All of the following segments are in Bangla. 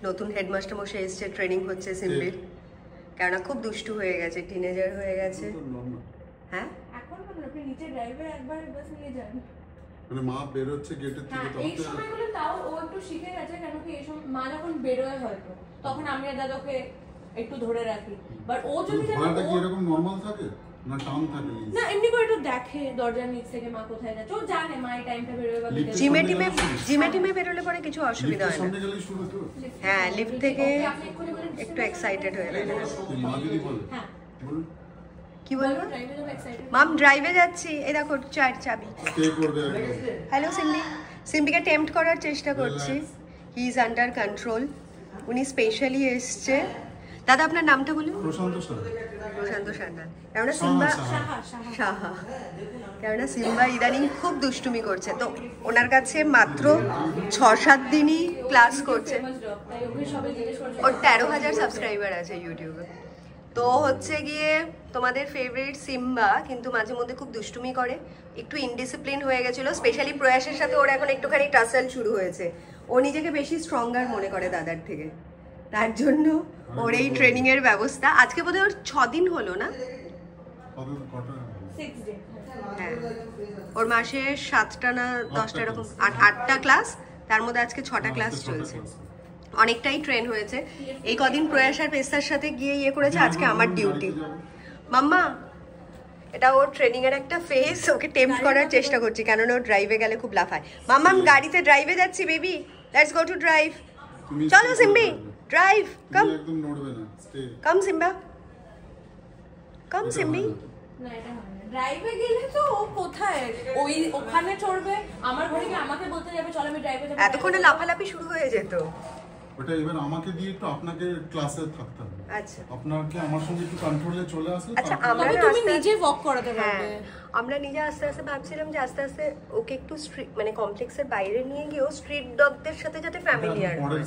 নতুন হেডমাস্টার মশাই এসেছে, ট্রেনিং হচ্ছে সিম্বির। কেননা খুব দুষ্টু হয়ে গেছে, টিনেজার হয়ে গেছে। হ্যাঁ এখন আপনি নিচে ড্রাইভে একবার বাস নিয়ে যান, মানে মা বের হচ্ছে গেটের থেকে, তখন এই সময়গুলো তাও ও একটু শিখে গেছে। কেন কি এই সময় মা যখন বেরোয় হয়তো তখন আমি আর দাদাকে একটু ধরে রাখি, বাট ও যদি ঘোড়াটা কি এরকম নরমাল থাকে না টান থাকে? না, এমনি করে একটু দেখে দরজার নিচ থেকে মা কোথায় যাচ্ছে। ও জানে মা এই টাইমটা বেরোবে বা জিমে টিমে বেরোলে পরে কিছু অসুবিধা হয় না। হ্যাঁ, লিফট থেকে একটু এক্সাইটেড হয়ে যায়। মা যদি বলে হ্যাঁ কি বলবো, মাম ড্রাইভে যাচ্ছি, এই দেখো চাবি। হ্যালো সিম্বি, সিম্বিকে টেম্পট করার চেষ্টা করছি। He is under control. উনি স্পেশালি এসছে। দাদা আপনার নামটা বলুন। প্রশান্ত সান্যাল। কেননা সিম্বা সাহা, কেননা সিম্বা ইদানিং খুব দুষ্টুমি করছে, তো ওনার কাছে মাত্র 6-7 দিনই ক্লাস করছে। ওর 13,000 সাবস্ক্রাইবার আছে ইউটিউবে। তো হচ্ছে গিয়ে তোমাদের ফেভারিট সিম্বা কিন্তু মাঝে মধ্যে খুব দুষ্টুমি করে, একটু ইনডিসিপ্লিন হয়ে গেছিল। স্পেশালি প্রয়াসের সাথে ওর এখন একটুখানি টাসেল শুরু হয়েছে। ও নিজেকে বেশি স্ট্রঙ্গার মনে করে দাদার থেকে, তার জন্য ওর এই ট্রেনিং এর ব্যবস্থা। আজকে বোধহয় ওর 6 দিন হলো না? হ্যাঁ, ওর মাসে 7টা না 10টা এরকম 8টা ক্লাস, তার মধ্যে আজকে 6টা ক্লাস চলছে। অনেকটাই ট্রেন হয়েছে। এই কদিন প্রয়াস আর পেস্তার সাথে গিয়ে ইয়ে করেছে, আজকে আমার ডিউটি। মাম্মা, এটা ওর ট্রেনিং এর একটা ফেস, ওকে টেম্পট করার চেষ্টা করছি, কেননা ও ড্রাইভে গেলে খুব লাফায়। মাম্মা আমি গাড়িতে ড্রাইভে যাচ্ছি baby, let's go to drive. চলো সিম্বি, ড্রাইভ, কাম একদম নড়বে না, স্টে। কাম সিম্বা, কাম সিম্বি। না এটা হয় না, ড্রাইভে গেলে তো ও কোথায় ওই ওখানে চড়বে, আমার ঘরে গিয়ে আমাকে বলতে যাবে চল আমি ড্রাইভে যাব। এতক্ষণে লাফালাফি শুরু হয়ে যেত। ওটা এবার আমাকে দিয়ে একটু আপনাকে ক্লাসে থাকতে হবে। আচ্ছা, আপনাকে আমার সঙ্গে একটু কন্ট্রোলে চলে আসলে আচ্ছা আমরা তুমি নিজে ওয়াক করাতে পারবে। আমরা নিজে আস্তে আস্তে ভাবছিলাম যে আস্তে আস্তে ওকে একটু স্ট্রিট মানে কমপ্লেক্সের বাইরে নিয়ে গিয়ে স্ট্রিট ডগদের সাথে যাতে ফ্যামিলিয়ার হয়।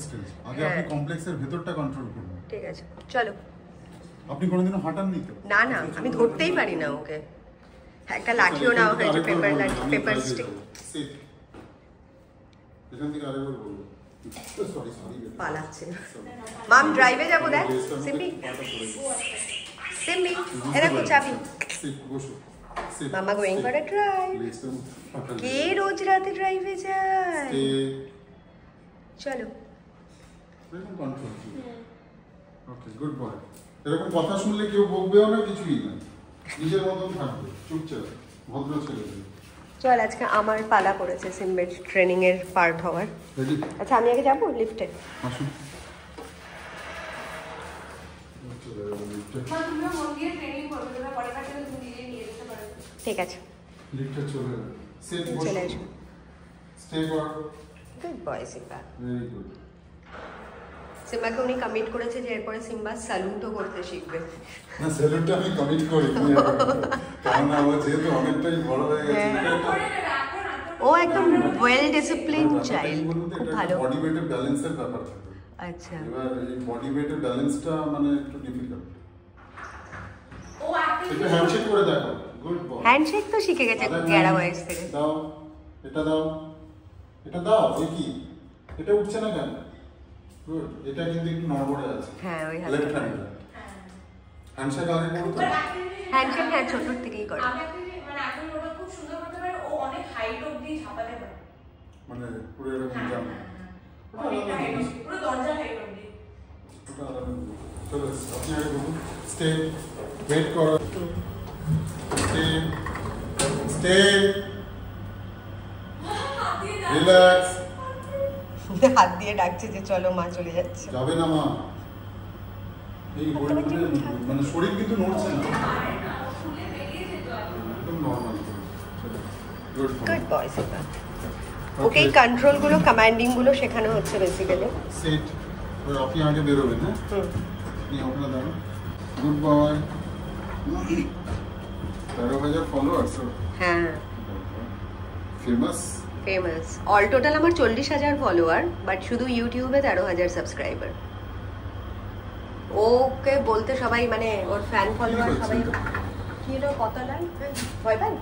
আগে আপনি কমপ্লেক্সের ভেতরটা কন্ট্রোল করুন। ঠিক আছে, চলো। আপনি কোনোদিনও হাঁটাননি তো? না না, আমি ধরতেই পারি না ওকে। একটা লাঠিও নাও হয়েছে, পেপার লাঠি, পেপার স্টিক। এখান থেকে আরেকবার বলবো। পালাচ্ছে। মাম ড্রাইভে যাবো, দেখ সিম্বি, সিম্বি এরকম চাবি। মামা গোয়িং ফর আ ড্রাইভ। কে রোজ রাতে ড্রাইভে যায়? চলো। ওকে, গুড বয়। এরকম কথা শুনলে কেউ বকবেও না, কিছুই না, নিজের মতন থাকবে, চুপচাপ ভদ্র ছেলে। চল, আজকে আমার পালা পড়েছে সিম্বের ট্রেনিং এর পার্ট হওয়ার। আচ্ছা আমি আগে যাবো লিফটে। আসুন। ঠিক আছে, লিফটে চলে চলে আসো। স্টে কর। Good boy Simba. Very good. সিম্বাকে উনি কমিট করেছে যে এরপরে সিম্বা স্যালুটও করতে শিখবে। না, স্যালুটটা আমি কমিট করি, কারণ আমার যেহেতু অনেকটাই বড় হয়ে গেছে। ও একদম ওয়েল ডিসিপ্লিন চাইল্ড, খুব ভালো। বডি ওয়েটের ব্যালেন্সের ব্যাপার থাকে। আচ্ছা, এবার এই বডি ওয়েটের ব্যালেন্সটা মানে একটু ডিফিকাল্ট। ও একটু হ্যান্ডশেক করে দেখো। Good boy. হ্যান্ডশেক তো শিখে গেছে 11 বয়স থেকে। দাও, এটা দাও, এটা দাও। দেখি এটা উঠছে না কেন? গুড। এটা কিন্তু একটু নড়বড়ে আছে। হ্যাঁ, ওই লেফট হ্যান্ড। হ্যান্ডশেক আগে করো তো। হ্যান্ডশেক হ্যাঁ ছোটর থেকেই করে। মানে এখন ওটা খুব সুন্দর করতে পারে, ও অনেক হাইট অবধি ঝাপাতে পারে, মানে পুরো এরকম জাম। পুরো দরজা হাইট অবধি। চলো, আপনি আগে বলুন। স্টে, ওয়েট করো। Stay, stay, relax. হাত দিয়ে ডাকছে যে চলো মা চলে যাচ্ছে। যাবে না মা, এই মানে শরীর কিন্তু নড়ছে না, একদম normal. Good boy Simba. Okay এই কন্ট্রোল গুলো, কমান্ডিং গুলো শেখানো হচ্ছে বেসিক্যালি। সেট। আপনি আগে বেরোবেন। হ্যাঁ, আপনি ওখানে দাঁড়ান। Good boy. 13,000 ফলোয়ার্স। হ্যাঁ, ফেমাস। ফেমাস। অল টোটাল আমার 40,000 ফলোয়ার, বাট শুধু ইউটিউবে 13,000 সাবস্ক্রাইবার। ওকে বলতে সবাই মানে ওর ফ্যান ফলোয়ার সবাই কি হলো, কত লাইক ভয় পান?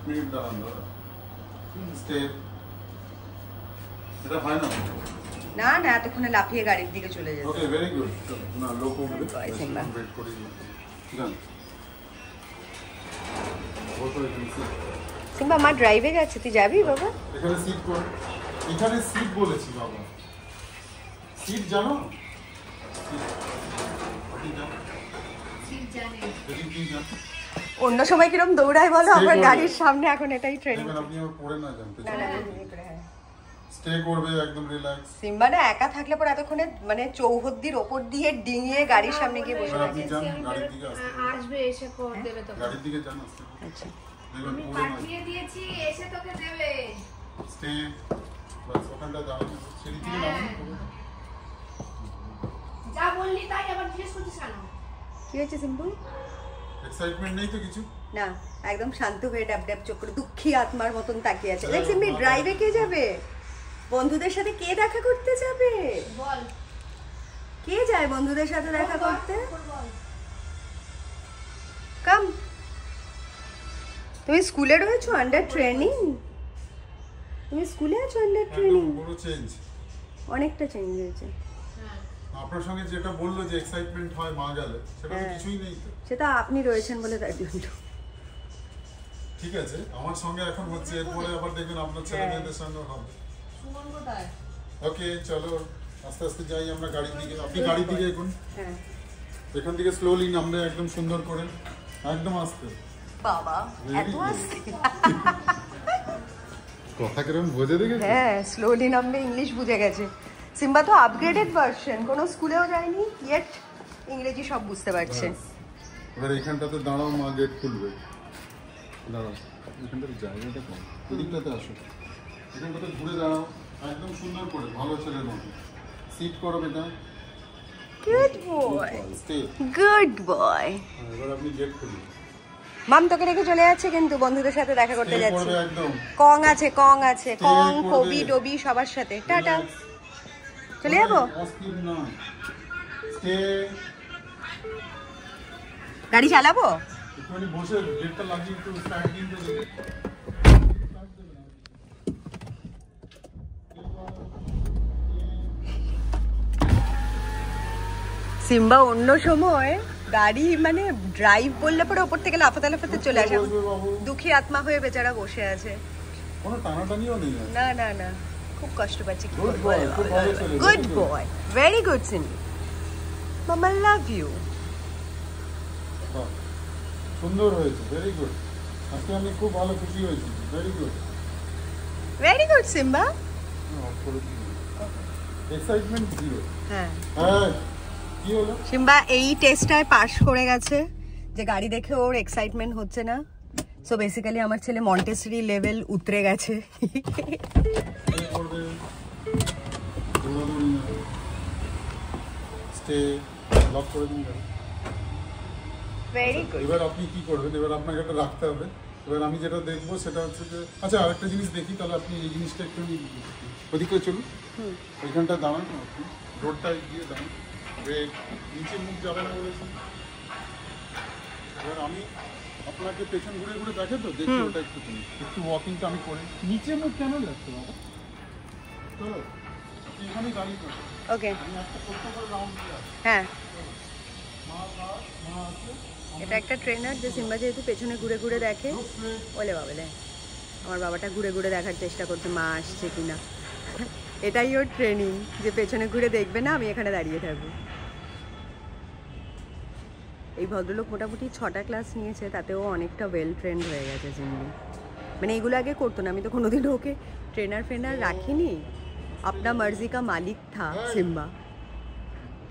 মিনিট দাঁড়ান। স্টে। এটা হয় না? না না, এতক্ষণে লাফিয়ে গাড়ির দিকে চলে যেত। ওকে, ভেরি গুড। চলো না, লোক উঠবে, সিম্বা। ওয়েট করি জান। বসো এখানে। সিম্বা, মা ড্রাইভে যাচ্ছে, তুই যাবি বাবা? এখানে সিট কর। এখানে সিট বলেছি বাবা। সিট জানো? সিট জানে। কি জানো? অন্য সময় কিরম দৌড়ায় বলো, আমার গাড়ির সামনে এখন এটাই ট্রেনিং। আপনি আর পড়ে না জানতে না না, স্টে করবে একদম রিল্যাক্স। সিম্বা না একা থাকলে পর এতক্ষণে মানে চৌহদ্দির ওপর দিয়ে ডিঙিয়ে গাড়ির সামনে গিয়ে বসে আপনি থাকে। যান গাড়ির দিকে আসবে, এসে করে দেবে তোকে। গাড়ির দিকে যান আস্তে। আচ্ছা, দেখবেন পড়ে না। পাঠিয়ে দিয়েছি, এসে তোকে দেবে। স্টে বাস ওখানটা দাঁড়ানো সিঁড়ি থেকে নামুন। যা বললি তাই আবার জিজ্ঞেস করছিস কেন? কি হয়েছে সিম্বু? এক্সাইটমেন্ট নেই তো কিছু? না, একদম শান্ত হয়ে ড্যাব ড্যাব চোখ করে দুঃখী আত্মার মতন তাকিয়ে আছে। দেখ সিম্বি, ড্রাইভে কে যাবে? বন্ধুদের সাথে কে দেখা করতে যাবে? বল। কে যায় বন্ধুদের সাথে দেখা করতে? বল। কাম। তুমি স্কুলে রয়েছো আন্ডার ট্রেনিং? তুমি স্কুলে আছো আন্ডার ট্রেনিং? একদম পুরো চেঞ্জ। অনেকটা চেঞ্জ হয়েছে। আপনার সঙ্গে যেটা বললো যে এক্সাইটমেন্ট হয় মা গেলে, সেটা তো কিছুই নেই তো। সেটা আপনি রয়েছেন বলে তাই জন্য। ঠিক আছে, আমার সঙ্গে এখন হচ্ছে, এরপরে আবার দেখবেন আপনার ছেলে মেয়েদের সঙ্গে হবে। সুমন কোথায়? ওকে, চলো আস্তে আস্তে যাই আমরা গাড়ির দিকে। আপনি গাড়ির দিকে এখন হ্যাঁ এখান থেকে স্লোলি নামবে একদম সুন্দর করে, একদম আস্তে। বাবা, এত আস্তে? কথা কিরকম বোঝে দেখেছো? হ্যাঁ, স্লোলি নামবে, ইংলিশ বুঝে গেছে। সিম্বা তো আপগ্রেডেড ভার্সন, কোনো স্কুলেও যায়নি ইয়েট, ইংরেজি সব বুঝতে পারছে। এবার এখানটাতে দাঁড়াও, মা গেট খুলবে। দাঁড়াও, এখানটাতে জায়গাটা কম, এদিকটাতে আসো। এখানটাতে ঘুরে দাঁড়াও একদম সুন্দর করে, ভালো ছেলের মতো। সিট করো বেটা। Good boy, stay. Good boy. এবার আপনি গেট খুলুন। মাম তোকে রেখে চলে যাচ্ছে কিন্তু, বন্ধুদের সাথে দেখা করতে স্টে যাচ্ছে। করবে একদম। কং আছে, কং আছে, Stay কং করবে। কবি ডবি সবার সাথে। টাটা, চলে যাবো? অস্থির না। স্টে। গাড়ি চালাবো? একটুখানি বসে গেটটা লাগিয়ে একটু স্টার্ট দিন তো দেখি। সিম্বা অন্য সময় গাড়ি মানে ড্রাইভ বললে পরে ওপর থেকে লাফাতে লাফাতে চলে আসে। বসবে বাবু। দুঃখী আত্মা হয়ে বেচারা বসে আছে। কোনো টানাটানিও নেই আর। না না না, খুব কষ্ট পাচ্ছি। Good boy, খুব ভালো ছেলে, গুড very good. বয়, ভেরি গুড সিম্বি। মামা লাভ ইউ। বাহ, সুন্দর হয়েছে, ভেরি গুড। আজকে আমি খুব ভালো খুশি হয়েছি, very good. Very good Simba. Excitement zero. হ্যাঁ, হ্যাঁ, কি হলো? সিম্বা এই টেস্টটায় পাস করে গেছে যে গাড়ি দেখে ওর এক্সাইটমেন্ট হচ্ছে না। সো বেসিক্যালি আমার ছেলে মন্টেসরি লেভেল উতরে গেছে। এই করবে, দৌড়াদৌড়ি না। স্টে, লক করে দিন গাড়ি। Very good. এবার আপনি কি করবেন? এবার আপনাকে এটা রাখতে হবে। এবার আমি যেটা দেখবো সেটা হচ্ছে যে, আচ্ছা আরেকটা জিনিস দেখি, তাহলে আপনি এই জিনিসটা একটু ওদিকে চলুন, ওইখানটা দাঁড়ান, আপনি রোডটায় গিয়ে দাঁড়ান। ব্রেক, নিচে মুখ যাবে না বলেছি। এবার আমি আপনাকে পেছন ঘুরে ঘুরে দেখে তো দেখি ওটা একটু ওয়াকিংটা আমি করি। নিচে মুখ কেন যাচ্ছে বাবা? তো আপনি এখানেই দাঁড়িয়ে থাকুন। ওকে, আমি একটা ছোট্ট করে রাউন্ড দিয়ে আসি। হ্যাঁ, মা আছে, এটা একটা ট্রেনার যে সিম্বা যেহেতু পেছনে ঘুরে ঘুরে দেখে। ওলে বাবালে, আমার বাবাটা ঘুরে ঘুরে দেখার চেষ্টা করছে মা আসছে কিনা। এটাই ওর ট্রেনিং, যে পেছনে ঘুরে দেখবে না, আমি এখানে দাঁড়িয়ে থাকবো। এই ভদ্রলোক মোটামুটি 6টা ক্লাস নিয়েছে, তাতেও অনেকটা ওয়েল ট্রেন্ড হয়ে গেছে জিম্মি। মানে এগুলো আগে করতো না, আমি তো কোনোদিনও ওকে ট্রেনার রাখিনি। আপনা মার্জি কা মালিক থা সিম্বা।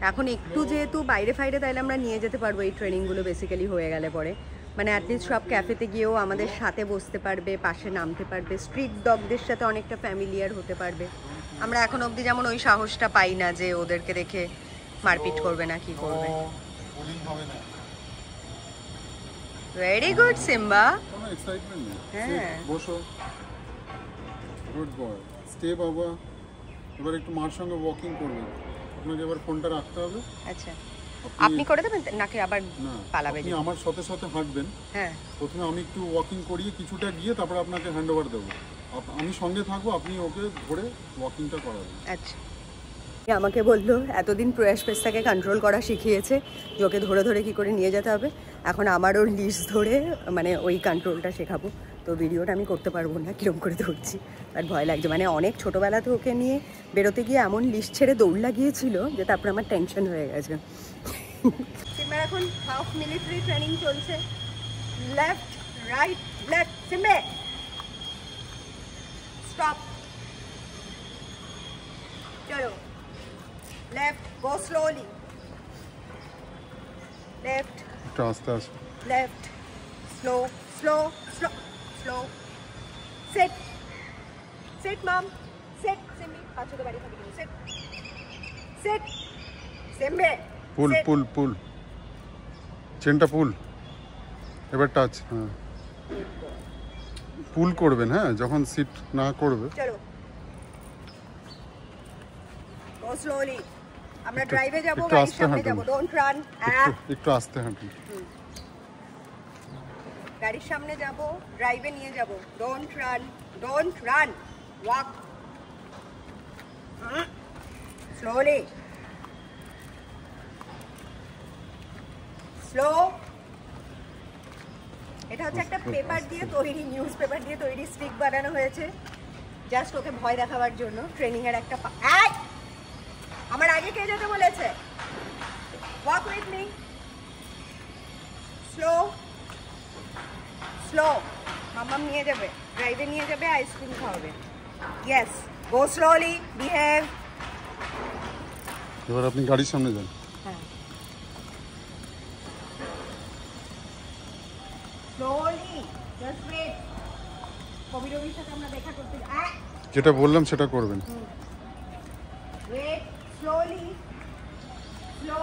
এখন একটু যেহেতু বাইরে ফাইরে, তাইলে আমরা নিয়ে যেতে পারবো এই ট্রেনিংগুলো বেসিক্যালি হয়ে গেলে পরে। মানে অ্যাটলিস্ট সব ক্যাফেতে গিয়েও আমাদের সাথে বসতে পারবে, পাশে নামতে পারবে, স্ট্রিট ডগদের সাথে অনেকটা ফ্যামিলিয়ার হতে পারবে। আমরা এখন অবধি যেমন ওই সাহসটা পাই না যে ওদেরকে দেখে মারপিট করবে না কি করবে। বোলিং হবে না। Very good Simba. কোনো এক্সাইটমেন্ট নেই। হ্যাঁ। বসো, গুড বয়। স্টে বাবা। এবার একটু মার সঙ্গে ওয়াকিং করবে। আপনাকে এবার ফোনটা রাখতে হবে। আচ্ছা, আপনি করে দেবেন নাকি আবার না, পালাবে? আপনি আমার সাথে সাথে হাঁটবেন। হ্যাঁ, প্রথমে আমি একটু ওয়াকিং করিয়ে কিছুটা গিয়ে তারপর আপনাকে হ্যান্ড ওভার দেবো। আমি সঙ্গে থাকবো, আপনি ওকে ধরে ওয়াকিংটা করাবেন। আচ্ছা, আমাকে বললো এতদিন প্রয়াস পেস্তাকে কন্ট্রোল করা শিখিয়েছে যে ওকে ধরে ধরে কী করে নিয়ে যেতে হবে। এখন আমার ওর লিশ ধরে মানে ওই কন্ট্রোলটা শেখাবো। তো ভিডিওটা আমি করতে পারবো না কীরকম করে ধরছি, আর ভয় লাগছে। মানে অনেক ছোটোবেলাতে ওকে নিয়ে বেরোতে গিয়ে এমন লিশ ছেড়ে দৌড় লাগিয়েছিল যে তারপর আমার টেনশন হয়ে গেছে। সিম্বার এখন হাফ মিলিটারি ট্রেনিং চলছে। লেফট রাইট লেফট, সিম্বে স্টপ, চলো left, go slowly, left, একটু আস্তে আস্তে, left, slow, slow, slow, slow, sit, sit mom, sit, Simbi, পাঁচশো তো বাড়ি খাবি কিন্তু, sit, sit, Simbi, পুল পুল পুল, চেনটা পুল, এবার টাচ, হ্যাঁ পুল করবেন, হ্যাঁ যখন সিট না করবে। চলো go slowly, আমরা ড্রাইভে যাব, গাড়ির সামনে যাব, ডোন্ট রান, একটু আস্তে হাঁটুন, গাড়ির সামনে যাব, ড্রাইভে নিয়ে যাব, don't run, don't run, walk slowly, slow. এটা হচ্ছে একটা পেপার দিয়ে তৈরি, নিউজ পেপার দিয়ে তৈরি স্টিক বানানো হয়েছে জাস্ট ওকে ভয় দেখাবার জন্য। ট্রেনিং এর একটা আমার আগে কে যেতে বলেছে? Walk with me, slow slow, মাম্মাম নিয়ে যাবে, ড্রাইভে নিয়ে যাবে, আইসক্রিম খাওয়াবে। Yes, go slowly, behave. এবার আপনি গাড়ির সামনে যান। হ্যাঁ, স্লোলি, জাস্ট ওয়েট। কবি রবির সাথে আমরা দেখা করতে যেটা বললাম সেটা করবেন। Wait, slowly, slow,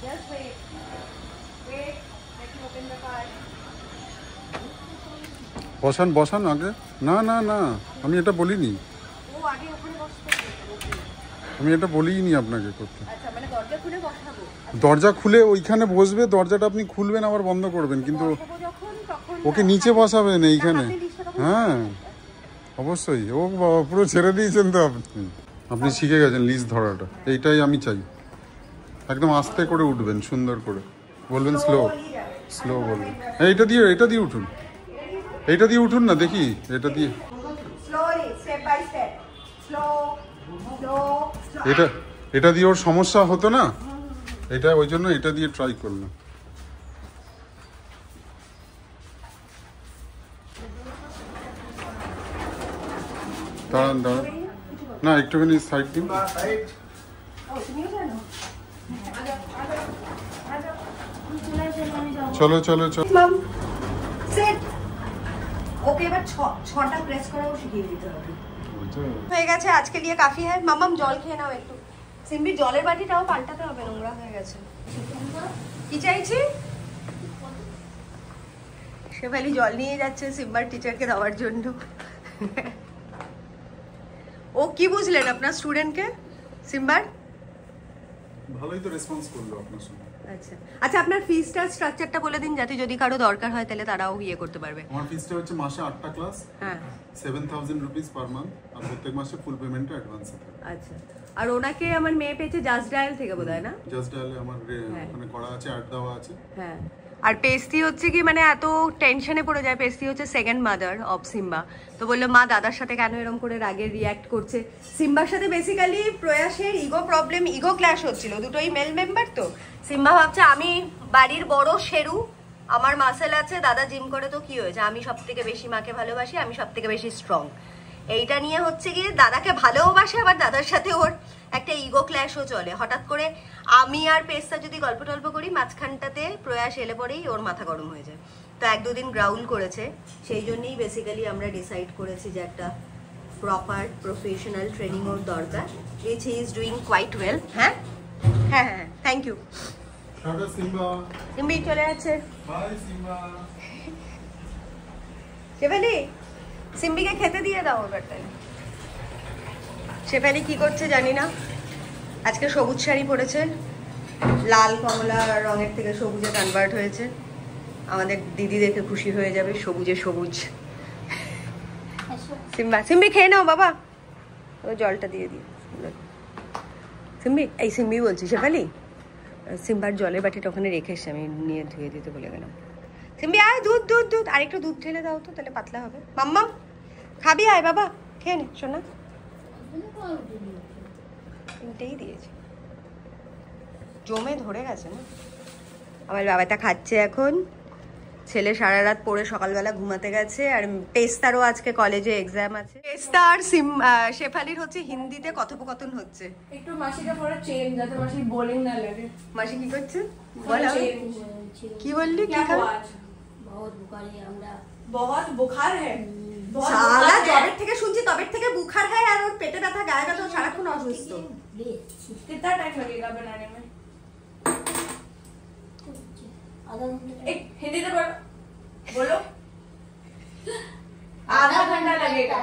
just wait, wait, let me open the car. বসান বসান আগে, না না না আমি এটা বলিনি, ও আগে ওখানে বসতে হবে। আমি এটা বলিনি আপনাকে করতে। আচ্ছা, মানে দরজা খুলে বসাবো? দরজা খুলে ওইখানে বসবে, দরজাটা আপনি খুলবেন আবার বন্ধ করবেন, কিন্তু বসাবো যখন তখন ওকে নিচে বসাবেন এইখানে। হ্যাঁ অবশ্যই, ও বাবা পুরো ছেড়ে দিয়েছেন তো আপনি। আপনি শিখে গেছেন লিজ ধরাটা, এইটাই আমি চাই। একদম আস্তে করে উঠবেন, সুন্দর করে বলবেন, স্লো স্লো বলবেন। এইটা দিয়ে উঠুন, এইটা দিয়ে উঠুন না, দেখি এটা দিয়ে। Slowly, step by step, slow slow slow. এটা দিয়ে ওর সমস্যা হতো না, এটা ওই জন্য এটা দিয়ে ট্রাই করলাম। দাঁড়ান দাঁড়ান, না একটুখানি সাইড দিন। ও তুমিও জানো? চলো চলো চলো। মাম সেট। ওকে এবার ছটা প্রেস করাও শিখিয়ে দিতে হবে। হয়ে গেছে, আজকে লিয়ে কাফি হ্যাঁ। মামাম জল খেয়ে নাও একটু। সিম্বির জলের বাটিটাও পাল্টাতে হবে, নোংরা হয়ে গেছে। কি চাইছি? শেফালি জল নিয়ে যাচ্ছে সিম্বার টিচারকে দেওয়ার জন্য। ও কি বুঝলেন আপনার স্টুডেন্টকে? সিম্বার ভালোই তো রেসপন্স করলো আপনার সঙ্গে। আচ্ছা আচ্ছা, আপনার ফিসটা স্ট্রাকচারটা বলে দিন, যাতে যদি কারো দরকার হয় তাহলে তারাও ইয়ে করতে পারবে। আমার ফিসটা হচ্ছে মাসে 8টা ক্লাস, হ্যাঁ 7000 রুপিস পার মান্থ, আর প্রত্যেক মাসে ফুল পেমেন্টটা অ্যাডভান্সে থাকে। আচ্ছা, আর ওনাকে আমার মেয়ে পেয়েছে জাস্ট ডায়াল থেকে বোধহয় না? জাস্ট ডায়ালে আমার ওখানে করা আছে, অ্যাড দেওয়া আছে। হ্যাঁ, আর পেস্তি হচ্ছে কি মানে এত টেনশনে পড়ে যায়। পেস্তি হচ্ছে সেকেন্ড মাদার অফ সিম্বা। তো বললো মা দাদার সাথে কেন এরকম করে রাগে রিয়াক্ট করছে। সিম্বার সাথে বেসিক্যালি প্রয়াসের ইগো প্রবলেম, ইগো ক্ল্যাশ হচ্ছিল, দুটোই মেল মেম্বার। তো সিম্বা ভাবছে আমি বাড়ির বড় শেরু, আমার মাসেল আছে, দাদা জিম করে, তো কি হয়েছে, আমি সব থেকে বেশি মাকে ভালোবাসি, আমি সব থেকে বেশি স্ট্রং। এইটা নিয়ে হচ্ছে গিয়ে দাদাকে ভালোবাসে, আবার দাদার সাথে ওর একটা ইগো ক্ল্যাশও চলে। হঠাৎ করে আমি আর পেস্তা যদি গল্প টল্প করি, মাঝখানটাতে প্রয়াস এলে পরেই ওর মাথা গরম হয়ে যায়। তো এক দুদিন গ্রাউল করেছে, সেই জন্যই বেসিক্যালি আমরা ডিসাইড করেছি যে একটা প্রপার প্রফেশনাল ট্রেনিং ওর দরকার, which he is doing quite well. হ্যাঁ হ্যাঁ হ্যাঁ, থ্যাংক ইউ। সিম্বি চলে যাচ্ছে। শেফালি সিম্বিকে খেতে দিয়ে দাও এবার। তাই শেফালি কি করছে জানি না, আজকে সবুজ শাড়ি পরেছে, লাল কমলা রঙের থেকে সবুজে কনভার্ট হয়েছে। আমাদের দিদি দেখে খুশি হয়ে যাবে, সবুজে সবুজ। সিম্বি খেয়ে নাও বাবা, জলটা দিয়ে দিও। সিম্বি বলছি শেফালি, সিম্বার জলের বাটিটা ওখানে রেখে এসে আমি নিয়ে ধুয়ে দিতে বলে গেলাম। সিম্বি আয়, দুধ আর একটু দুধ ঢেলে দাও তো, তাহলে পাতলা হবে। মাম্মা খাবি? আয় বাবা, খেয়ে নে শোনা। তিনটেই দিয়েছি, জমে ধরে গেছে না। আমার বাবাটা খাচ্ছে এখন। ছেলে সারা রাত পড়ে সকালবেলা ঘুমাতে গেছে। আর পেস্তারও আজকে কলেজে এক্সাম আছে। পেস্তা আর শেফালির হচ্ছে হিন্দিতে কথোপকথন হচ্ছে। একটু মাসিটা পরে চেন, যাতে মাসি বোরিং না লাগে। মাসি কি করছে বল? কি বললি? কি খাবো? বহুত বুখার হ্যাঁ, সারা জবের থেকে শুনছি, তবের থেকে বুখার হয়, আর ওর পেটে ব্যথা, গায়ে ব্যথা, সারাক্ষণ অসুস্থ। कितना टाइम लगेगा बनाने में? एक हिंदी में बोलो। आधा घंटा लगेगा।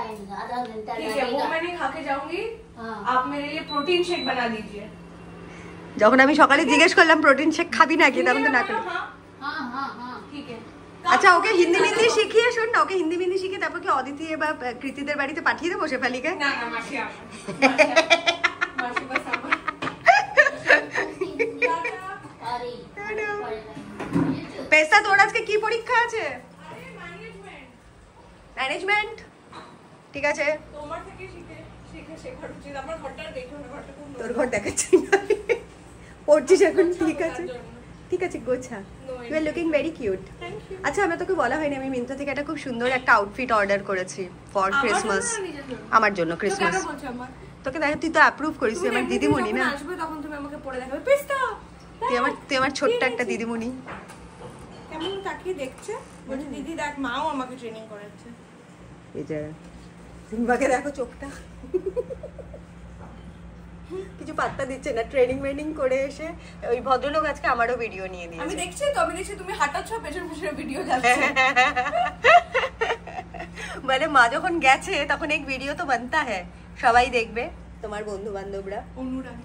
ठीक है, वो मैं नहीं खा के जाऊंगी। आप मेरे लिए प्रोटीन शेक बना दीजिए। যখন আমি সকালে জিজ্ঞেস করলাম প্রোটিন শেক খাবি নাকি, তখন তো না করলাম। ठीक है। আচ্ছা, ওকে হিন্দি মিন্দি শিখিয়ে, শোন না, ওকে হিন্দি মিন্দি শিখিয়ে তারপর কি অদিতি বা কৃতিদের বাড়িতে পাঠিয়ে দেবো শেফালিকে? না না, মাসি মাসি बस আমার। পেস্তা, তোর আজকে কি পরীক্ষা আছে? ম্যানেজমেন্ট। ঠিক আছে, তোমার থেকে শিখে শেখার উচিত। আমার ঘরটা দেখো না, ঘরটা কোন তোর ঘর দেখাচ্ছি না, পড়ছিস এখন। ঠিক আছে ঠিক আছে, গোছা। You are looking very cute. আচ্ছা, আমি তোকে বলা হয়নি, আমি মিন্ত্রা থেকে একটা খুব সুন্দর একটা আউটফিট অর্ডার করেছি ফর ক্রিসমাস। আমার জন্য ক্রিসমাস। তোকে দেখ, তুই তো অ্যাপ্রুভ করিস, তুই আমার দিদিমণি না? আসবে তখন তুমি আমাকে পরে দেখাবে। পেস্তা, তুই আমার ছোট্ট একটা দিদিমণি। কেমন তাকিয়ে দেখছে, বলছে দিদি দেখ, মাও আমাকে ট্রেনিং করাচ্ছে। এই যে সিম্বাকে দেখো চোখটা, কিছু পাত্তা দিচ্ছে না। ট্রেনিং করে এসে ওই ভদ্রলোক আজকে আমারও ভিডিও নিয়ে দিয়েছে। আমি দেখছি তুমি হাঁটাচ্ছ, পেছন পেছনে ভিডিও যাচ্ছে। মানে মা যখন গেছে তখন এক ভিডিও তো বানতা হ্যায়, সবাই দেখবে, তোমার বন্ধু বান্ধবরা। অনুরাগ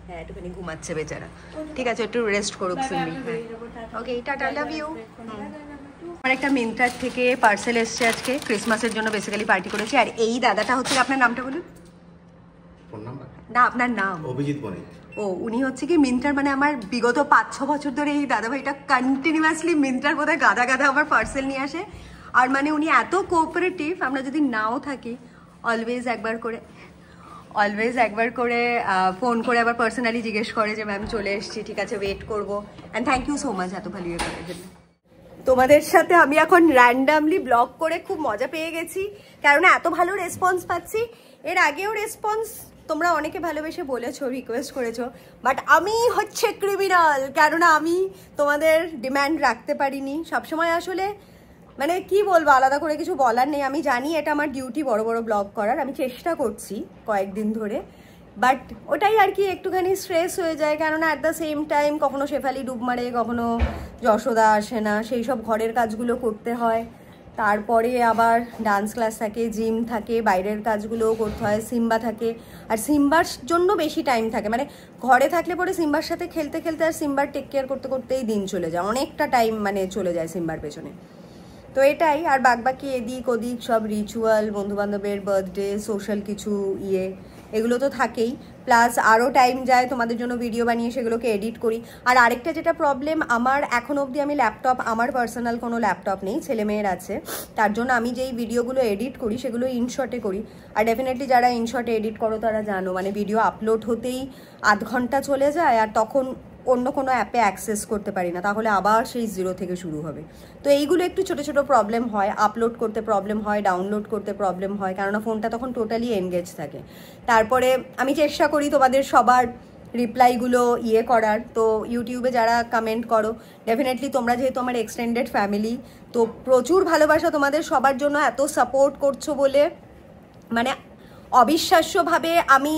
হ্যাঁ, একটুখানি ঘুমাচ্ছে বেচারা। ঠিক আছে, একটু রেস্ট করুক সিম্বি। ওকে, টাটা, লাভ ইউ। আমার একটা মিন্ত্রার থেকে পার্সেল এসছে আজকে, ক্রিসমাসের জন্য বেসিক্যালি পার্টি করেছি। আর এই দাদাটা হচ্ছে, আপনার নামটা বলুন। না, আপনার নাম? অভিজিৎ বণিক। ও, উনি হচ্ছে কি মিন্ত্রার, মানে আমার বিগত 5-6 বছর ধরে এই দাদাভাইটা কন্টিনিউয়াসলি মিন্ত্রার বোধহয় গাদা আমার পার্সেল নিয়ে আসে। আর মানে উনি এত কোঅপারেটিভ, আমরা যদি নাও থাকি অলওয়েজ একবার করে ফোন করে আবার পার্সোনালি জিজ্ঞেস করে যে ম্যাম চলে এসেছি, ঠিক আছে ওয়েট করবো। And thank you so much এত ভালো ইয়ে করার জন্য। তোমাদের সাথে আমি এখন র্যান্ডামলি ব্লগ করে খুব মজা পেয়ে গেছি, কেননা এত ভালো রেসপন্স পাচ্ছি। এর আগেও রেসপন্স তোমরা অনেকে ভালোবেসে বলেছো, রিকোয়েস্ট করেছো, বাট আমি হচ্ছে ক্রিমিনাল, কেননা আমি তোমাদের ডিম্যান্ড রাখতে পারিনি সবসময়। আসলে মানে কি বলবো, আলাদা করে কিছু বলার নেই। আমি জানি এটা আমার ডিউটি বড় বড় ব্লগ করার, আমি চেষ্টা করছি কয়েকদিন ধরে, বাট ওটাই আর কি একটুখানি স্ট্রেস হয়ে যায়, কেননা অ্যাট দ্য সেম টাইম কখনো শেফালি ডুব মারে, কখনো যশোদা আসে না, সেই সব ঘরের কাজগুলো করতে হয়। তারপরে আবার ডান্স ক্লাস থাকে, জিম থাকে, বাইরের কাজগুলোও করতে হয়, সিম্বা থাকে। আর সিম্বার জন্য বেশি টাইম থাকে, মানে ঘরে থাকলে পরে সিম্বার সাথে খেলতে খেলতে আর সিম্বার টেক কেয়ার করতে করতেই দিন চলে যায়, অনেকটা টাইম মানে চলে যায় সিম্বার পেছনে। তো এটাই, আর বাকি এদিক ওদিক সব রিচুয়াল, বন্ধুবান্ধবের বার্থডে, সোশ্যাল কিছু এগুলো তো থাকেই, প্লাস আরও টাইম যায় তোমাদের জন্য ভিডিও বানিয়ে সেগুলোকে এডিট করি। আর আরেকটা যেটা প্রবলেম, আমার এখন অবধি আমি ল্যাপটপ, আমার পার্সোনাল কোনো ল্যাপটপ নেই, ছেলেমেয়ের আছে, তার জন্য আমি যেই ভিডিওগুলো এডিট করি সেগুলো ইনশটে করি। আর ডেফিনেটলি যারা ইনশটে এডিট করো তারা জানো, মানে ভিডিও আপলোড হতেই আধ ঘন্টা চলে যায়, আর তখন অন্য কোনো অ্যাপে অ্যাক্সেস করতে পারি না, তাহলে আবার সেই জিরো থেকে শুরু হবে। তো এইগুলো একটু ছোটো ছোটো প্রবলেম হয়, আপলোড করতে প্রবলেম হয়, ডাউনলোড করতে প্রবলেম হয়, কেননা ফোনটা তখন টোটালি এনগেজ থাকে। তারপরে আমি চেষ্টা করি তোমাদের সবার রিপ্লাইগুলো করার। তো ইউটিউবে যারা কমেন্ট করো, ডেফিনেটলি তোমরা যেহেতু আমার এক্সটেন্ডেড ফ্যামিলি, তো প্রচুর ভালোবাসা তোমাদের সবার জন্য, এত সাপোর্ট করছো বলে মানে অবিশ্বাস্যভাবে আমি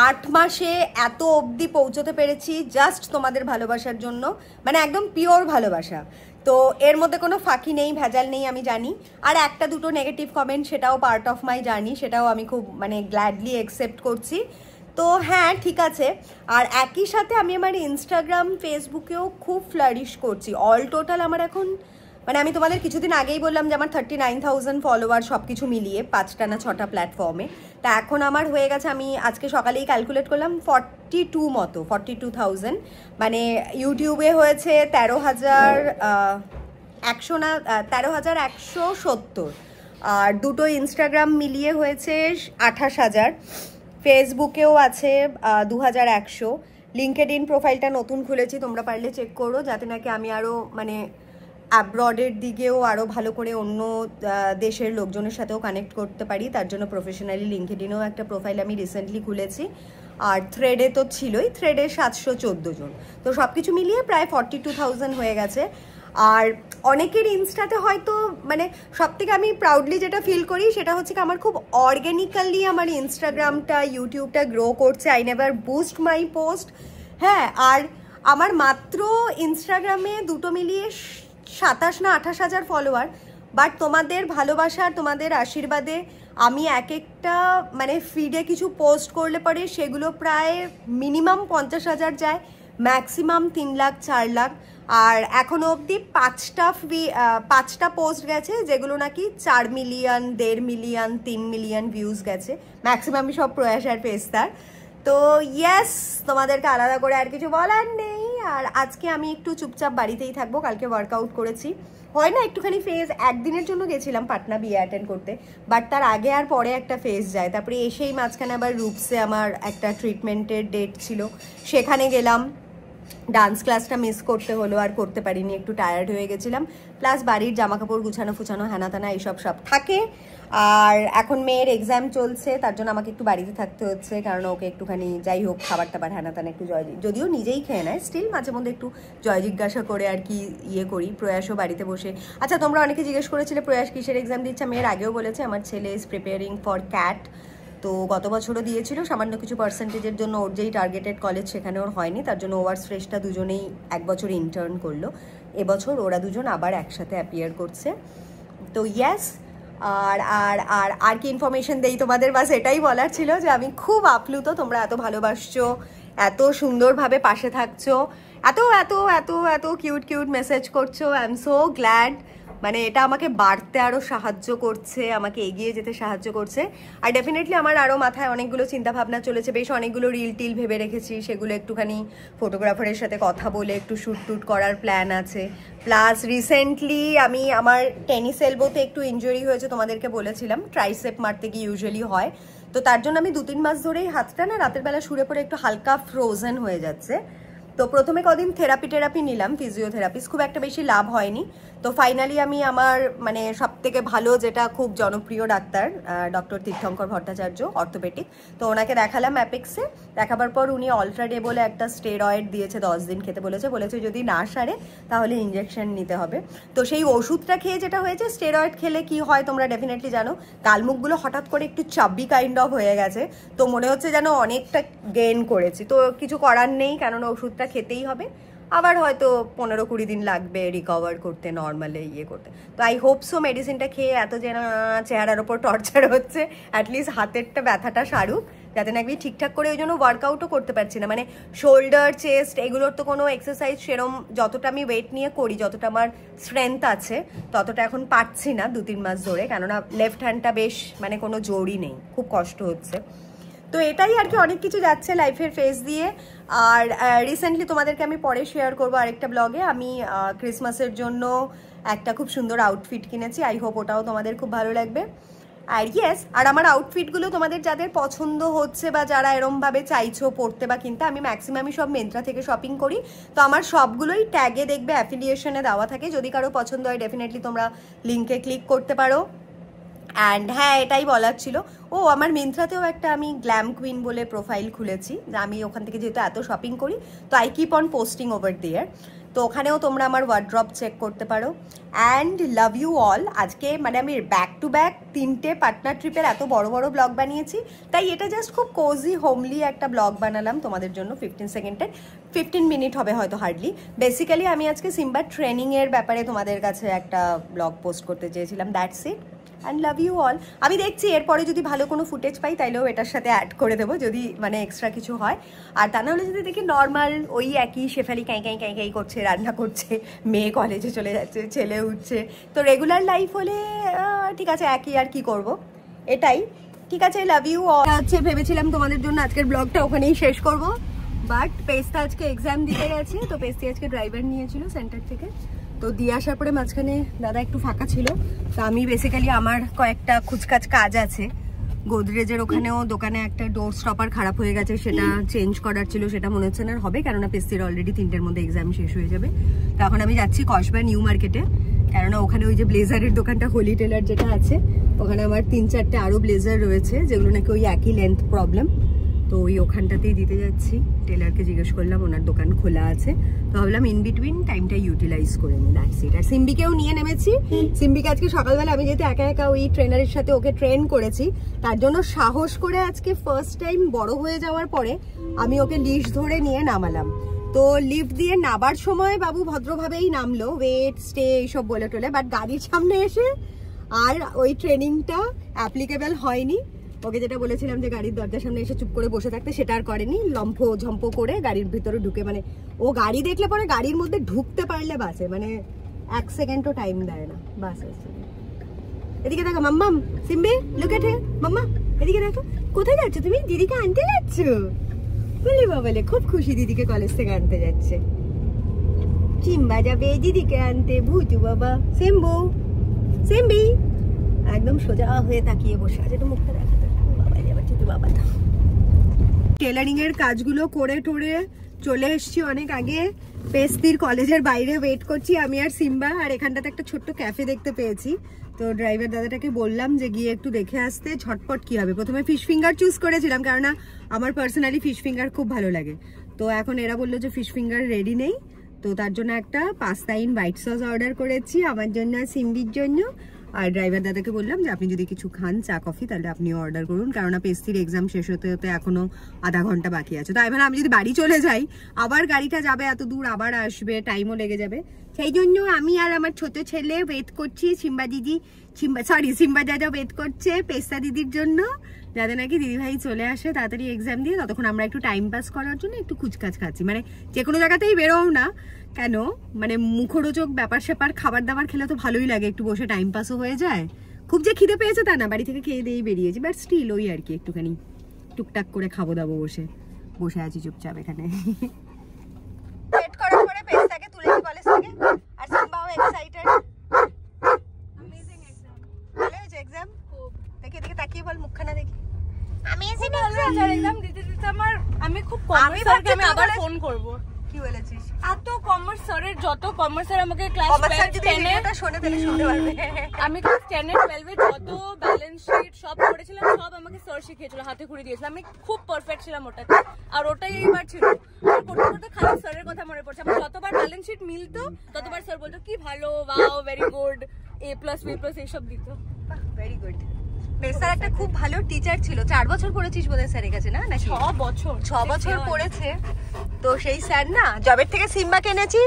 8 মাসে এত অবধি পৌঁছতে পেরেছি জাস্ট তোমাদের ভালোবাসার জন্য, মানে একদম পিওর ভালোবাসা। তো এর মধ্যে কোনো ফাঁকি নেই, ভেজাল নেই, আমি জানি। আর একটা দুটো নেগেটিভ কমেন্ট, সেটাও পার্ট অফ মাই জার্নি, সেটাও আমি খুব মানে গ্ল্যাডলি অ্যাকসেপ্ট করছি। তো হ্যাঁ, ঠিক আছে। আর একই সাথে আমি আমার ইনস্টাগ্রাম, ফেসবুকেও খুব ফ্লারিশ করছি। অল টোটাল আমার এখন মানে আমি তোমাদের কিছুদিন আগেই বললাম যে আমার 39,000 ফলোয়ার সব কিছু মিলিয়ে 5টা না 6টা প্ল্যাটফর্মে। তা এখন আমার হয়ে গেছে, আমি আজকে সকালেই ক্যালকুলেট করলাম 42,000। মানে ইউটিউবে হয়েছে 13,100 না 13,170, আর দুটো ইনস্টাগ্রাম মিলিয়ে হয়েছে 28,000, ফেসবুকেও আছে 2,100। লিঙ্কডইন প্রোফাইলটা নতুন খুলেছি, তোমরা পারলে চেক করো, যাতে নাকি আমি আরও মানে অ্যাব্রডের দিকেও আরও ভালো করে অন্য দেশের লোকজনের সাথেও কানেক্ট করতে পারি। তার জন্য প্রফেশনালি লিঙ্কডইনেও একটা প্রোফাইল আমি রিসেন্টলি খুলেছি। আর থ্রেডে তো ছিলই, থ্রেডে 714 জন। তো সব কিছু মিলিয়ে প্রায় 42,000 হয়ে গেছে। আর অনেকের ইনস্টাতে হয়তো মানে সব থেকে আমি প্রাউডলি যেটা ফিল করি সেটা হচ্ছে কি আমার খুব অর্গ্যানিক্যালি আমার ইনস্টাগ্রামটা ইউটিউবটা গ্রো করছে। I never boost my post. হ্যাঁ, আর আমার মাত্র ইনস্টাগ্রামে দুটো মিলিয়ে 27 না 28,000 ফলোয়ার, বাট তোমাদের ভালোবাসা তোমাদের আশীর্বাদে আমি এক একটা মানে ফিডে কিছু পোস্ট করলে পরে সেগুলো প্রায় মিনিমাম 50,000 যায়, ম্যাক্সিমাম 3 লাখ 4 লাখ। আর এখনও অবধি 5টা পোস্ট গেছে যেগুলো নাকি 4 মিলিয়ন, 1.5 মিলিয়ন, 3 মিলিয়ন ভিউজ গেছে, ম্যাক্সিমামই সব প্রয়াস আর পেস্তার। তো ইয়েস, তোমাদেরকে আলাদা করে আর কিছু বলার নেই। আর আজকে আমি একটু চুপচাপ বাড়িতেই থাকবো, কালকে ওয়ার্কআউট করেছি, হয় না একটুখানি ফেজ, একদিনের জন্য গেছিলাম পাটনা বিয়ে অ্যাটেন্ড করতে, বাট তার আগে আর পরে একটা ফেজ যায়। তারপরে এসেই মাঝখানে আবার রূপসে আমার একটা ট্রিটমেন্টের ডেট ছিল, সেখানে গেলাম, ডান্স ক্লাসটা মিস করতে হলো, আর করতে পারিনি, একটু টায়ার্ড হয়ে গেছিলাম। প্লাস বাড়ির জামাকাপড় গুছানো ফুছানো হ্যানা তানা এইসব সব থাকে। আর এখন মেয়ের এক্সাম চলছে, তার জন্য আমাকে একটু বাড়িতে থাকতে হচ্ছে, কারণ ওকে একটুখানি যাই হোক খাবার টাবার হ্যানা তানা একটু যদিও নিজেই খেয়ে নেয়, স্টিল মাঝে মধ্যে একটু জয় জিজ্ঞাসা করে আর কি ইয়ে করি। প্রয়াসও বাড়িতে বসে। আচ্ছা, তোমরা অনেকে জিজ্ঞেস করেছিলে প্রয়াস কিসের এক্সাম দিচ্ছে। আমি এর আগেও বলেছি আমার ছেলে ইজ প্রিপেয়ারিং ফর ক্যাট। তো গত বছরও দিয়েছিল, সামান্য কিছু পার্সেন্টেজের জন্য ওর যেই টার্গেটেড কলেজ সেখানে ওর হয়নি, তার জন্য ওভার্স ফ্রেশটা দুজনেই 1 বছর ইন্টার্ন করলো। এবছর ওরা দুজন আবার একসাথে অ্যাপিয়ার করছে। তো ইয়েস, আর আর আর আর কি ইনফরমেশন দেই তোমাদের, বাস এটাই বলার ছিল যে আমি খুব আপ্লুত, তোমরা এত ভালোবাসছো, এত সুন্দরভাবে পাশে থাকছো, এত এত এত এত কিউট কিউট মেসেজ করছো। I am so glad. মানে এটা আমাকে বাড়তে আরও সাহায্য করছে, আমাকে এগিয়ে যেতে সাহায্য করছে। আর ডেফিনেটলি আমার আরও মাথায় অনেকগুলো চিন্তাভাবনা চলেছে, বেশ অনেকগুলো রিল টিল ভেবে রেখেছি, সেগুলো একটুখানি ফটোগ্রাফারের সাথে কথা বলে একটু শ্যুট টুট করার প্ল্যান আছে। প্লাস রিসেন্টলি আমি আমার টেনিস এলবোতে একটু ইনজুরি হয়েছে, তোমাদেরকে বলেছিলাম, ট্রাইসেপ মারতে গিয়ে ইউজুয়ালি হয়। তো তার জন্য আমি 2-3 মাস ধরেই হাতটা না রাতের বেলা শুয়ে পড়ে একটু হালকা ফ্রোজেন হয়ে যাচ্ছে। তো প্রথমে কদিন থেরাপি নিলাম, ফিজিওথেরাপিস, খুব একটা বেশি লাভ হয়নি। তো ফাইনালি আমি আমার মানে সব থেকে ভালো যেটা খুব জনপ্রিয় ডাক্তার ডক্টর তীর্থঙ্কর ভট্টাচার্য, অর্থোপেডিক, তো ওনাকে দেখালাম অ্যাপেক্সে। দেখাবার পর উনি অল্ট্রাডে বলে একটা স্টেরয়েড দিয়েছে, 10 দিন খেতে বলেছে যদি না সারে তাহলে ইঞ্জেকশন নিতে হবে। তো সেই ওষুধটা খেয়ে যেটা হয়েছে, স্টেরয়েড খেলে কি হয় তোমরা ডেফিনেটলি জানো, গালমুখগুলো হঠাৎ করে একটু চাব্বি কাইন্ড অফ হয়ে গেছে। তো মনে হচ্ছে যেন অনেকটা গেইন করেছি। তো কিছু করার নেই, কেননা ওষুধটা খেতেই হবে। আবার হয়তো 15-20 দিন লাগবে রিকভার করতে, নর্মালে ইয়ে করতে। তো আই হোপ সো মেডিসিনটা খেয়ে এত যেন চেহারার ওপর টর্চার হচ্ছে, অ্যাটলিস্ট হাতেরটা ব্যথাটা সারুক, যাতে নাকি ঠিকঠাক করে। ওই জন্য ওয়ার্কআউটও করতে পারছি না, মানে শোল্ডার চেস্ট এগুলোর তো কোনো এক্সারসাইজ সেরম, যতটা আমি ওয়েট নিয়ে করি, যতটা আমার স্ট্রেংথ আছে ততটা এখন পারছি না 2-3 মাস ধরে, কেননা লেফট হ্যান্ডটা বেশ মানে কোনো জোরই নেই, খুব কষ্ট হচ্ছে। তো এটাই আর কি, অনেক কিছু যাচ্ছে লাইফের ফেজ দিয়ে। আর রিসেন্টলি তোমাদেরকে আমি পরে শেয়ার করবো আরেকটা ব্লগে, আমি ক্রিসমাসের জন্য একটা খুব সুন্দর আউটফিট কিনেছি, আই হোপ ওটাও তোমাদের খুব ভালো লাগবে। আর ইয়েস, আর আমার আউটফিটগুলো তোমাদের যাদের পছন্দ হচ্ছে বা যারা এরমভাবে চাইছো পড়তে বা কিনতে, আমি ম্যাক্সিমামই সব মিন্ত্রা থেকে শপিং করি। তো আমার সবগুলোই ট্যাগে দেখবে অ্যাফিলিয়েশনে দেওয়া থাকে, যদি কারো পছন্দ হয় ডেফিনেটলি তোমরা লিঙ্কে ক্লিক করতে পারো। অ্যান্ড হ্যাঁ, এটাই বলার ছিল। ও, আমার মিন্ত্রাতেও একটা আমি গ্ল্যাম কুইন বলে প্রোফাইল খুলেছি, আমি ওখান থেকে যেহেতু এত শপিং করি, তো I keep on posting over there. তো ওখানেও তোমরা আমার ওয়ার্ড্রপ চেক করতে পারো। And love you all. আজকে মানে আমি ব্যাক টু ব্যাক 3টে পাটনা ট্রিপের এত বড় বড় ব্লগ বানিয়েছি, তাই এটা জাস্ট খুব কোজি হোমলি একটা ব্লগ বানালাম তোমাদের জন্য, 15 সেকেন্ডের, 15 মিনিট হবে হয়তো হার্ডলি। বেসিক্যালি আমি আজকে সিম্বার ট্রেনিংয়ের ব্যাপারে তোমাদের কাছে একটা ব্লগ পোস্ট করতে চেয়েছিলাম, that's it. And love you all. আমি দেখছি এরপরে যদি ভালো কোনো ফুটেজ পাই তাইলেও এটার সাথে অ্যাড করে দেবো, যদি মানে এক্সট্রা কিছু হয়। আর তা নাহলে যদি দেখি নর্মাল ওই একই শেফালি কাঁই কাঁই কাঁই কাঁই করছে, রান্না করছে, মেয়ে কলেজে চলে যাচ্ছে, ছেলে উঠছে, তো রেগুলার লাইফ হলে ঠিক আছে, একই আর কি করব, এটাই ঠিক আছে। Love you all. হচ্ছে ভেবেছিলাম তোমাদের জন্য আজকের ব্লগটা ওখানেই শেষ করব, বাট পেস্তা আজকে এক্সাম দিতে গেছে, তো পেস্তি আজকে ড্রাইভার নিয়েছিল সেন্টার থেকে, তো দিয়ে আসার পরে মাঝখানে দাদা একটু ফাঁকা ছিল, তো আমি বেসিক্যালি আমার কয়েকটা খুচকাচ কাজ আছে। গোদরেজের ওখানেও দোকানে একটা ডোর স্টপার খারাপ হয়ে গেছে, সেটা চেঞ্জ করার ছিল, সেটা মনে হচ্ছে না হবে, কেননা পেস্তির অলরেডি 3টের মধ্যে এক্সাম শেষ হয়ে যাবে। তো এখন আমি যাচ্ছি কসবা নিউ মার্কেটে, কেননা ওখানে ওই যে ব্লেজারের দোকানটা হোলি টেলার যেটা আছে, ওখানে আমার 3-4টে আরও ব্লেজার রয়েছে যেগুলো নাকি ওই একই লেন্থ প্রবলেম, তো ওই ওখানটাতেই দিতে যাচ্ছি। টেলারকে জিজ্ঞেস করলাম, ওনার দোকান খোলা আছে, তো ভাবলাম ইন বিটুইন টাইমটা ইউটিলাইজ করে নিই, দ্যাটস ইট। আর সিম্বিকেও নিয়ে নেমেছি। সিম্বিকে আজকে সকালবেলা আমি যেহেতু একা একা ওই ট্রেনারের সাথে ওকে ট্রেন করেছি, তার জন্য সাহস করে আজকে ফার্স্ট টাইম বড় হয়ে যাওয়ার পরে আমি ওকে লিফট ধরে নিয়ে নামালাম। তো লিফট দিয়ে নাবার সময় বাবু ভদ্রভাবেই নামলো, ওয়েট স্টে এইসব বলে টোলে, বাট গাড়ির সামনে এসে আর ওই ট্রেনিংটা অ্যাপ্লিকেবল হয়নি। ওকে যেটা বলেছিলাম যে গাড়ির দরজার সামনে এসে চুপ করে বসে থাকতে, সেটা আর করেনি, লম্ফ ঝম্প করে গাড়ির ভিতরে ঢুকে, মানে ও গাড়ি দেখলে পরে গাড়ির মধ্যে ঢুকতে পারলে বাসে, মানে 1 সেকেন্ডও টাইম দেয় না, বাস। এদিকে দেখো মাম্মাম, সিম্বি লুক এট হিয়ার, মাম্মা এদিকে দেখো, কোথায় যাচ্ছ তুমি? দিদিকে আনতে যাচ্ছ? বলি বাবালে খুব খুশি, দিদিকে কলেজ থেকে আনতে যাচ্ছে। চিম্বা যাবে দিদিকে আনতে, ভুতু বাবা। সিম্বু, সিম্বি একদম সোজা হয়ে তাকিয়ে বসে আছে, একটু মুখটা দেখাতে। টেলারিং এর কাজগুলো করে টোরে চলে এসছি অনেক আগে, পেস্তির কলেজের বাইরে ওয়েট করছি আমি আর সিম্বা। আর এখানটাতে একটা ছোট্ট ক্যাফে দেখতে পেয়েছি, তো ড্রাইভার দাদাটাকে বললাম যে গিয়ে একটু দেখে আসতে, ঝটপট কি হবে। প্রথমে ফিশ ফিঙ্গার চুজ করেছিলাম, কেননা আমার পার্সোনালি ফিশ ফিঙ্গার খুব ভালো লাগে। তো এখন এরা বললো যে ফিশ ফিঙ্গার রেডি নেই, তো তার জন্য একটা pasta in white sauce order করেছি আমার জন্য আর সিম্বির জন্য। আর ড্রাইভার দাদাকে বললাম যে আপনি যদি কিছু খান চা কফি তাহলে আপনিও অর্ডার করুন, কেননা পেস্তির এক্সাম শেষ হতে হতে এখনো আধা ঘন্টা বাকি আছে। তো এবার আমি যদি বাড়ি চলে যাই, আবার গাড়িটা যাবে এত দূর, আবার আসবে, টাইমও লেগে যাবে, সেই জন্য আমি আর আমার ছোট ছেলে ওয়েট করছি। সিম্বা দাদা ওয়েট করছে পেস্তা দিদির জন্য, যাতে নাকি দিদিভাই চলে আসে তাড়াতাড়ি এক্সাম দিয়ে। ততক্ষণ আমরা একটু টাইম পাস করার জন্য একটু কুচকাচ খাচ্ছি, মানে যে কোনো জায়গাতেই বেরোও না কেন, মানে মুখরোচক ব্যাপার স্যাপার খাবার দাবার খেলে তো ভালোই লাগে, একটু বসে টাইম পাসও হয়ে যায়। খুব যে খিদে পেয়েছে তা না, বাড়ি থেকে খেয়ে দিয়েই বেরিয়েছি, বাট স্টিল ওই আর কি একটুখানি টুকটাক করে খাবো দাবো, বসে বসে আছি চুপচাপ এখানে। ওয়েট করার পরে পেস্তাকে তুলেছি কলেজ থেকে, আর সিম্বাও এক্সাইটেড। অ্যামেজিং এক্সাম, ভালো হয়েছে এক্সাম? খুব। দেখি এদিকে তাকিয়ে বল, মুখখানা দেখি। অ্যামেজিং এক্সাম দিতে দিতে আমার, আমি খুব কমার্স স্যারকে আমি আবার ফোন করব। কি বলেছিস? এত কমার্স স্যারের, যত কমার্স স্যার আমাকে ক্লাস 10 এ শুনে তাহলে শুনতে পারবে। আমি ক্লাস 10 এ 12 এ যত ব্যালেন্স শিট সব করেছিলাম, সব আমাকে স্যার শিখিয়েছিল, হাতে করে দিয়েছিল, আমি খুব পারফেক্ট ছিলাম ওটাতে। আর ওটাই এইবার ছিল, আর করতে করতে খালি স্যারের কথা মনে পড়ছে। আমার যতবার ব্যালেন্স শিট মিলতো ততবার স্যার বলতো কি ভালো, wow, very good, A+, B+ এইসব দিত। Very good. স্যার একটা খুব ভালো টিচার ছিল। 4 বছর পড়েছিস বোধহয় স্যারের কাছে, না? 6 বছর পড়েছে। তো সেই স্যার না, জবের থেকে সিম্বাকে এনেছি,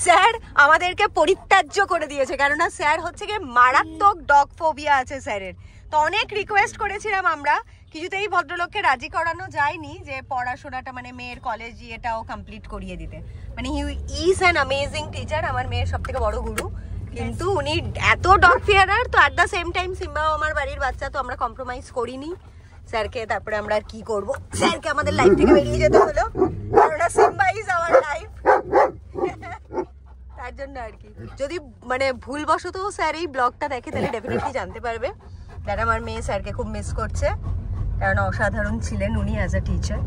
স্যার আমাদেরকে পরিত্যাজ্য করে দিয়েছে, কেননা স্যার হচ্ছে গিয়ে মারাত্মক ডগ ফোবিয়া আছে স্যারের। তো অনেক রিকোয়েস্ট করেছিলাম আমরা, কিছুতেই ভদ্রলোককে রাজি করানো যায়নি যে পড়াশোনাটা, মানে মেয়ের কলেজ এটাও কমপ্লিট করিয়ে দিতে। মানে he is an amazing teacher, আমার মেয়ের সব থেকে বড় গুরু, কিন্তু উনি এত ডগ ফিয়ারার। তো অ্যাট দ্য সেম টাইম সিম্বাও আমার বাড়ির বাচ্চা, তো আমরা কম্প্রোমাইজ করিনি স্যারকে। তারপরে আমরা আর কি করবো, স্যারকে আমাদের লাইফ থেকে বেরিয়ে যেতে হলো, কারণ সিম্বা ইজ আওয়ার লাইফ। তার জন্য আর কি, যদি মানে ভুলবশত স্যার এই ব্লগটা দেখে তাহলে ডেফিনেটলি জানতে পারবে যারা আমার মেয়ে স্যারকে খুব মিস করছে, কারণ অসাধারণ ছিলেন উনি অ্যাজ আ টিচার।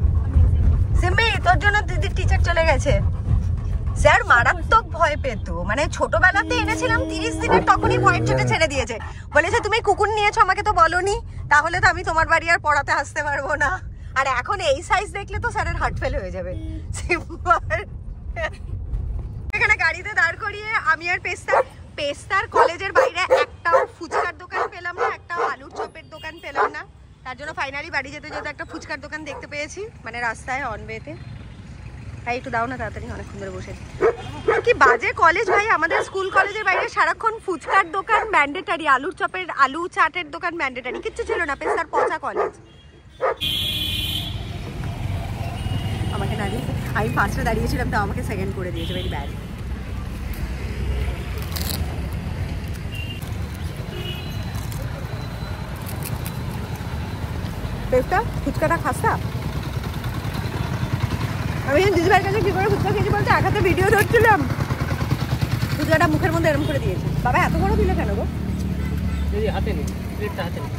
সিম্বি, তোর জন্য দিদির টিচার চলে গেছে। স্যার মারাত্মক ভয় পেত, মানে ছোটবেলাতে এনেছিলাম 30 দিনের, তখনই ভয়ের চোটে ছেড়ে দিয়েছে, বলেছে তুমি কুকুর নিয়েছো আমাকে তো বলোনি, তাহলে তো আমি তোমার বাড়ি আর পড়াতে আসতে পারবো না। আর এখন এই সাইজ দেখলে তো স্যারের হার্ট ফেল হয়ে যাবে। এখানে গাড়িতে দাঁড় করিয়ে আমি আর পেস্তার কলেজের বাইরে একটাও ফুচকার দোকান পেলাম না, একটাও আলুর চপের দোকান পেলাম না। তার জন্য ফাইনালি বাড়ি যেতে যেতে একটা ফুচকার দোকান দেখতে পেয়েছি, মানে রাস্তায় অনওয়েতে। হ্যাঁ একটু দাও না তাড়াতাড়ি, অনেকক্ষণ ধরে বসে আছি। কি বাজে কলেজ ভাই, আমাদের স্কুল কলেজের বাইরে সারাক্ষণ ফুচকার দোকান ম্যান্ডেটারি, আলুর চপের আলু চাটের দোকান ম্যান্ডেটারি, কিচ্ছু ছিল না। পেশার পচা কলেজ। আমাকে না দিয়ে, আমি ফার্স্টে দাঁড়িয়েছিলাম তো আমাকে সেকেন্ড করে দিয়েছে, ভেরি ব্যাড। পেস্তা ফুচকাটা খাস্তা। আমি দিদিভাইয়ের কাছে কি করে ফুচকা খেয়েছি বলতে, এক হাতে ভিডিও ধরছিলাম, ফুচকাটা মুখের মধ্যে এরম করে দিয়েছে। বাবা এত বড় দিলে কেন গো? হাতে নেই, প্লেটটা হাতে নেই।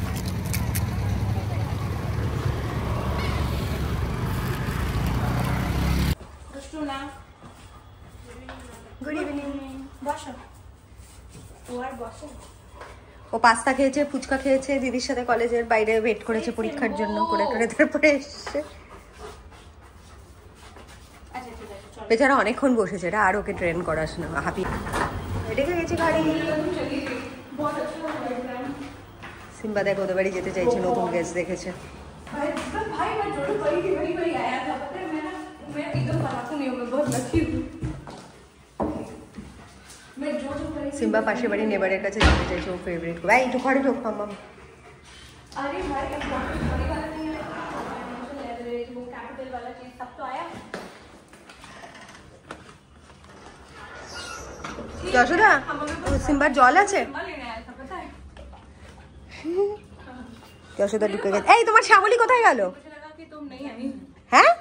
Good evening. বসো, ও আর বসো। ও পাস্তা খেয়েছে, ফুচকা খেয়েছে, দিদির সাথে কলেজের বাইরে ওয়েট করেছে পরীক্ষার জন্য, করে তারপরে এসছে। আচ্ছা ঠিক আছে, চলো। বেচারা অনেকক্ষণ বসেছে, এটা আর ওকে ট্রেন করাস না। হাপি রেখে গেছি গাড়ি। সিম্বা দেখ ওদের বাড়ি যেতে চাইছে, নতুন গেস্ট দেখেছে। भाई मैं जोड़ू बड़ी आया था, पता है मैं एकदम पढ़ाकू नहीं हूँ, मैं बहुत लकी हूँ। मैं जो সিম্বা পাশের বাড়ি নেবারের কাছে যেতে চাইছে, ও ফেভারিট। ভাই একটু ঘরে ঢোক মাম্মা। अरे भाई अब बड़ी वाला नहीं है, लेवरेज वो कैपिटल वाला चीज सब तो आया। যশোদা সিম্বার জল আছে? लेने आया था पता है, যশোদা ঢুকে গেছে। এই তোমার শ্যামলী কোথায় গেল? मुझे लगा कि तुम नहीं आई। হ্যাঁ